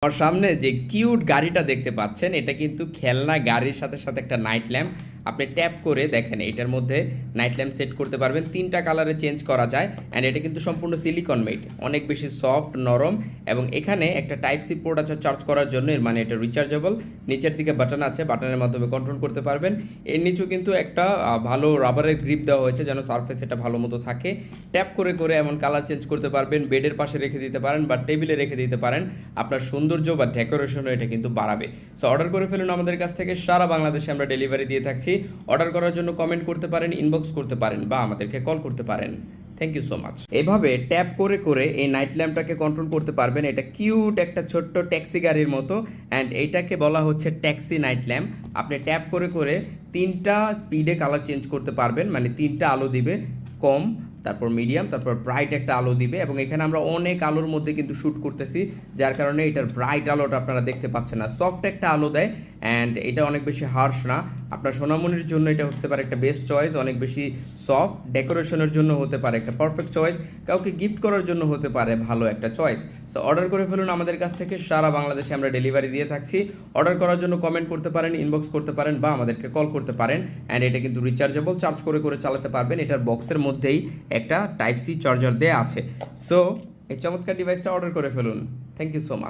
আমার সামনে যে কিউট গাড়িটা দেখতে পাচ্ছেন এটা কিন্তু খেলনা গাড়ির সাথে সাথে একটা নাইট ল্যাম্প। আপনি ট্যাপ করে দেখেন এটার মধ্যে নাইট ল্যাম্প সেট করতে পারবেন, তিনটা কালারে চেঞ্জ করা যায়। অ্যান্ড এটা কিন্তু সম্পূর্ণ সিলিকন মেড, অনেক বেশি সফট নরম। এবং এখানে একটা টাইপ সি পোর্ট আছে চার্জ করার জন্য, এর মানে এটা রিচার্জেবল। নিচের দিকে বাটন আছে, বাটনের মাধ্যমে কন্ট্রোল করতে পারবেন। এর নিচেও কিন্তু একটা ভালো রাবারের গ্রিপ দেওয়া হয়েছে যেন সারফেস এটা ভালো মতো থাকে। ট্যাপ করে করে এমন কালার চেঞ্জ করতে পারবেন, বেডের পাশে রেখে দিতে পারেন বা টেবিলে রেখে দিতে পারেন। আপনার সৌন্দর্য বা ডেকোরেশনও এটা কিন্তু বাড়াবে। সো অর্ডার করে ফেলুন আমাদের কাছ থেকে, সারা বাংলাদেশে আমরা ডেলিভারি দিয়ে থাকছি। অর্ডার করার জন্য কমেন্ট করতে পারেন, ইনবক্স করতে পারেন বা আমাদেরকে কল করতে পারেন। Thank you so much. এভাবে ট্যাপ করে করে এই নাইট ল্যাম্পটাকে কন্ট্রোল করতে পারবেন। এটা কিউট একটা ছোট্ট ট্যাক্সি গাড়ির মতো, অ্যান্ড এইটাকে বলা হচ্ছে ট্যাক্সি নাইট ল্যাম্প। আপনি ট্যাপ করে করে তিনটা স্পিডে কালার চেঞ্জ করতে পারবেন, মানে তিনটা আলো দিবে, কম, তারপর মিডিয়াম, তারপর ব্রাইট একটা আলো দিবে। এবং এখানে আমরা অনেক আলোর মধ্যে কিন্তু শ্যুট করতেছি, যার কারণে এটার ব্রাইট আলোটা আপনারা দেখতে পাচ্ছেন না, সফট একটা আলো দেয়। অ্যান্ড এটা অনেক বেশি হার্শ না। আপনার সোনামণির জন্য এটা হতে পারে একটা বেস্ট চয়েস, অনেক বেশি সফট। ডেকোরেশনের জন্য হতে পারে একটা পারফেক্ট চয়েস, কাউকে গিফট করার জন্য হতে পারে ভালো একটা চয়েস। সো অর্ডার করে ফেলুন আমাদের কাছ থেকে, সারা বাংলাদেশে আমরা ডেলিভারি দিয়ে থাকছি। অর্ডার করার জন্য কমেন্ট করতে পারেন, ইনবক্স করতে পারেন বা আমাদেরকে কল করতে পারেন। অ্যান্ড এটা কিন্তু রিচার্জেবল, চার্জ করে করে চালাতে পারবেন। এটার বক্সের মধ্যেই একটা টাইপ সি চার্জার দেওয়া আছে। সো এই চমৎকার ডিভাইসটা অর্ডার করে ফেলুন। Thank you so much.